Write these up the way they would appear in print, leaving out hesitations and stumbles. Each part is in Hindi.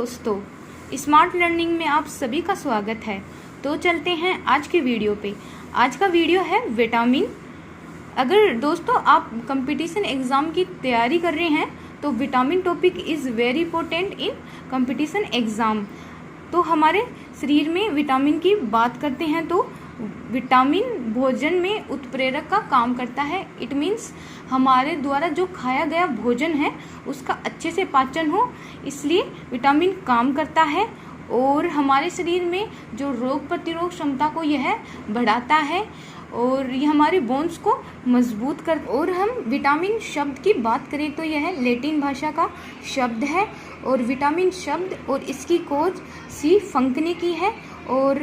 दोस्तों, स्मार्ट लर्निंग में आप सभी का स्वागत है। तो चलते हैं आज के वीडियो पे। आज का वीडियो है विटामिन। अगर दोस्तों आप कंपटीशन एग्ज़ाम की तैयारी कर रहे हैं तो vitamin topic is very important in competition exam. तो हमारे शरीर में विटामिन की बात करते हैं तो विटामिन भोजन में उत्प्रेरक का काम करता है। इट मीन्स हमारे द्वारा जो खाया गया भोजन है उसका अच्छे से पाचन हो, इसलिए विटामिन काम करता है। और हमारे शरीर में जो रोग प्रतिरोध क्षमता को यह बढ़ाता है और यह हमारे बोन्स को मजबूत कर। और हम विटामिन शब्द की बात करें तो यह लैटिन भाषा का शब्द है और विटामिन शब्द और इसकी खोज सी फंक ने की है और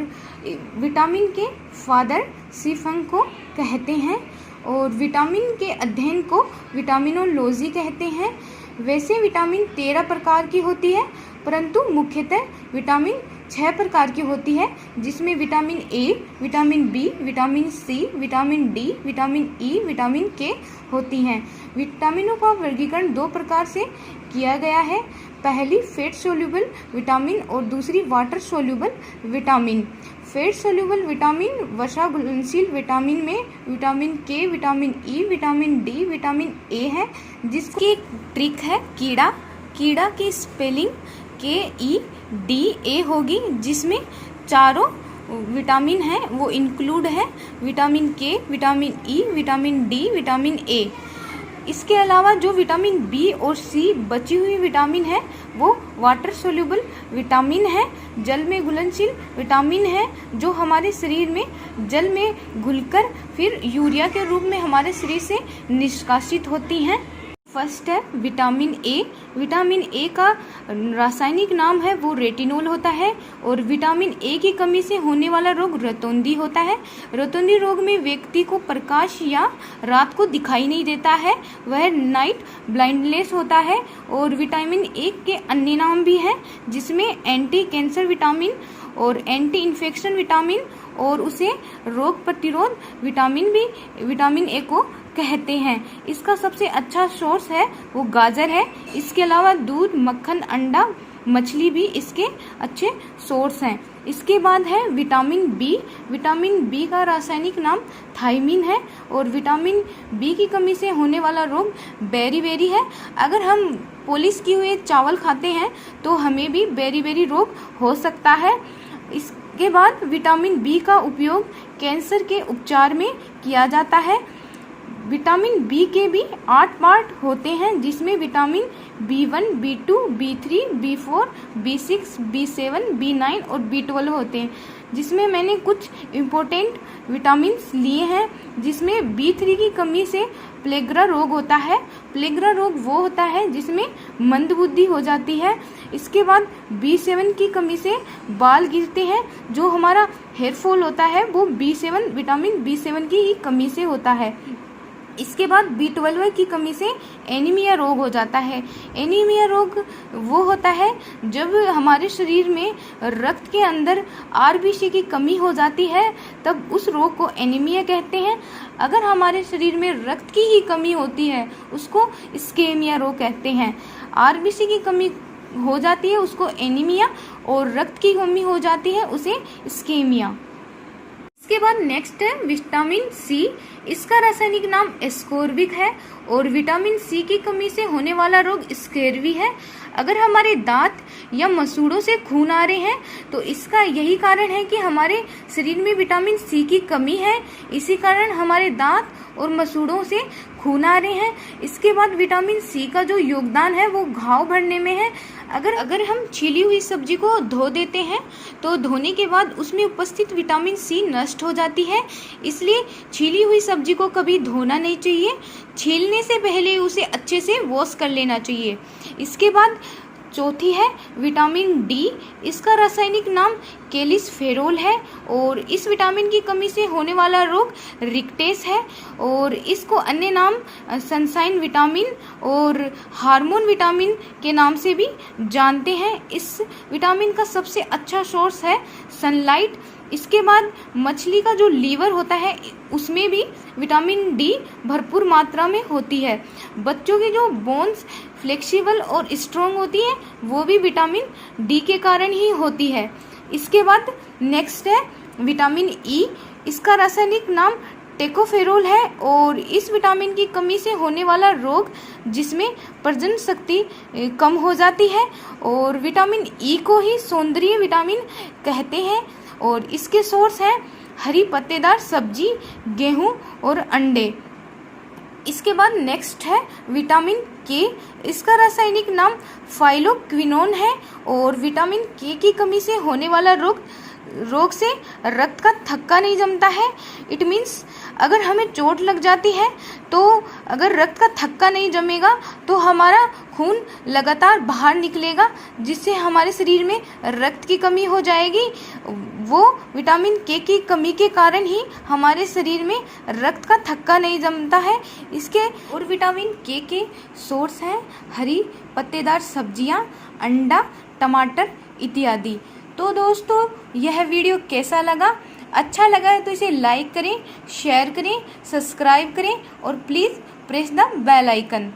विटामिन के फादर सी फंक को कहते हैं और विटामिन के अध्ययन को विटामिनोलॉजी कहते हैं। वैसे विटामिन 13 प्रकार की होती है, परंतु मुख्यतः विटामिन 6 प्रकार की होती है, जिसमें vitamin A, vitamin B, vitamin C, vitamin D, vitamin E, vitamin K होती हैं। विटामिनों का वर्गीकरण 2 प्रकार से किया गया है। पहली फैट सोल्यूबल विटामिन और दूसरी water soluble vitamin. Fat soluble vitamin वसा घुलनशील विटामिन में विटामिन के, vitamin E, vitamin D, vitamin A है, जिसकी एक ट्रिक है कीड़ा। कीड़ा की स्पेलिंग KEDA होगी, जिसमें चारों विटामिन हैं वो इंक्लूड है, विटामिन के, vitamin E, vitamin D, vitamin A. इसके अलावा जो विटामिन बी और सी बची हुई विटामिन है वो वाटर सोल्यूबल विटामिन है, जल में घुलनशील विटामिन है, जो हमारे शरीर में जल में घुलकर फिर यूरिया के रूप में हमारे शरीर से निष्कासित होती हैं। फर्स्ट है विटामिन ए। विटामिन ए का रासायनिक नाम है वो रेटिनोल होता है और विटामिन ए की कमी से होने वाला रोग रतौंधी होता है। रतौंधी रोग में व्यक्ति को प्रकाश या रात को दिखाई नहीं देता है, वह नाइट ब्लाइंडनेस होता है। और विटामिन ए के अन्य नाम भी हैं, जिसमें एंटी कैंसर विटामिन और एंटी इन्फेक्शन विटामिन और उसे रोग प्रतिरोध विटामिन भी विटामिन ए को कहते हैं। इसका सबसे अच्छा सोर्स है वो गाजर है। इसके अलावा दूध, मक्खन, अंडा, मछली भी इसके अच्छे सोर्स हैं। इसके बाद है विटामिन बी। विटामिन बी का रासायनिक नाम थायमिन है और विटामिन बी की कमी से होने वाला रोग बेरीबेरी है। अगर हम पॉलिश किए हुए चावल खाते हैं तो हमें भी बेरीबेरी रोग हो सकता है। इसके बाद विटामिन बी का उपयोग कैंसर के उपचार में किया जाता है। विटामिन बी के भी 8 पार्ट होते हैं, जिसमें vitamin B1, B2, B3, B4, B6, B7, B9 और B12 होते हैं, जिसमें मैंने कुछ इम्पोर्टेंट विटामिन्स लिए हैं। जिसमें B3 की कमी से प्लेग्रा रोग होता है। प्लेग्रा रोग वो होता है जिसमें मंदबुद्धि हो जाती है। इसके बाद B7 की कमी से बाल गिरते हैं, जो हमारा हेयर फॉल होता है वो B7 विटामिन B7 की ही कमी से होता है। इसके बाद B12 की कमी से एनीमिया रोग हो जाता है। एनीमिया रोग वो होता है जब हमारे शरीर में रक्त के अंदर RBC की कमी हो जाती है, तब उस रोग को एनीमिया कहते हैं। अगर हमारे शरीर में रक्त की ही कमी होती है उसको स्केमिया रोग कहते हैं। RBC की कमी हो जाती है उसको एनीमिया और रक्त की कमी हो जाती है उसे स्केमिया। इसके बाद नेक्स्ट है विटामिन सी। इसका रासायनिक नाम एस्कोर्बिक है और विटामिन सी की कमी से होने वाला रोग स्कर्वी है। अगर हमारे दांत या मसूड़ों से खून आ रहे हैं तो इसका यही कारण है कि हमारे शरीर में विटामिन सी की कमी है, इसी कारण हमारे दांत और मसूड़ों से खून आ रहे हैं। इसके बाद विटामिन सी का जो योगदान है वो घाव भरने में है। अगर हम छीली हुई सब्जी को धो देते हैं तो धोने के बाद उसमें उपस्थित विटामिन सी नष्ट हो जाती है, इसलिए छीली हुई सब्जी को कभी धोना नहीं चाहिए। छीलने से पहले उसे अच्छे से वॉश कर लेना चाहिए। इसके बाद चौथी है विटामिन डी। इसका रासायनिक नाम केलिसफेरोल है और इस विटामिन की कमी से होने वाला रोग रिक्टेस है और इसको अन्य नाम सनशाइन विटामिन और हार्मोन विटामिन के नाम से भी जानते हैं। इस विटामिन का सबसे अच्छा सोर्स है सनलाइट। इसके बाद मछली का जो लीवर होता है उसमें भी विटामिन डी भरपूर मात्रा में होती है। बच्चों के जो बोन्स फ्लेक्सिबल और स्ट्रॉन्ग होती है वो भी विटामिन डी के कारण ही होती है। इसके बाद नेक्स्ट है विटामिन ई। इसका रासायनिक नाम टेकोफेरोल है और इस विटामिन की कमी से होने वाला रोग जिसमें प्रजनन शक्ति कम हो जाती है, और विटामिन ई को ही सौंदर्य विटामिन कहते हैं। और इसके सोर्स हैं हरी पत्तेदार सब्जी, गेहूं और अंडे। इसके बाद नेक्स्ट है विटामिन के। इसका रासायनिक नाम फाइलोक्विनोन है और विटामिन के की कमी से होने वाला रोग से रक्त का थक्का नहीं जमता है। इट मीन्स अगर हमें चोट लग जाती है तो अगर रक्त का थक्का नहीं जमेगा तो हमारा खून लगातार बाहर निकलेगा, जिससे हमारे शरीर में रक्त की कमी हो जाएगी। वो विटामिन के की कमी के कारण ही हमारे शरीर में रक्त का थक्का नहीं जमता है। इसके और विटामिन के सोर्स हैं हरी पत्तेदार सब्जियां, अंडा, टमाटर इत्यादि। तो दोस्तों यह वीडियो कैसा लगा? अच्छा लगा है तो इसे लाइक करें, शेयर करें, सब्सक्राइब करें और please press the bell icon.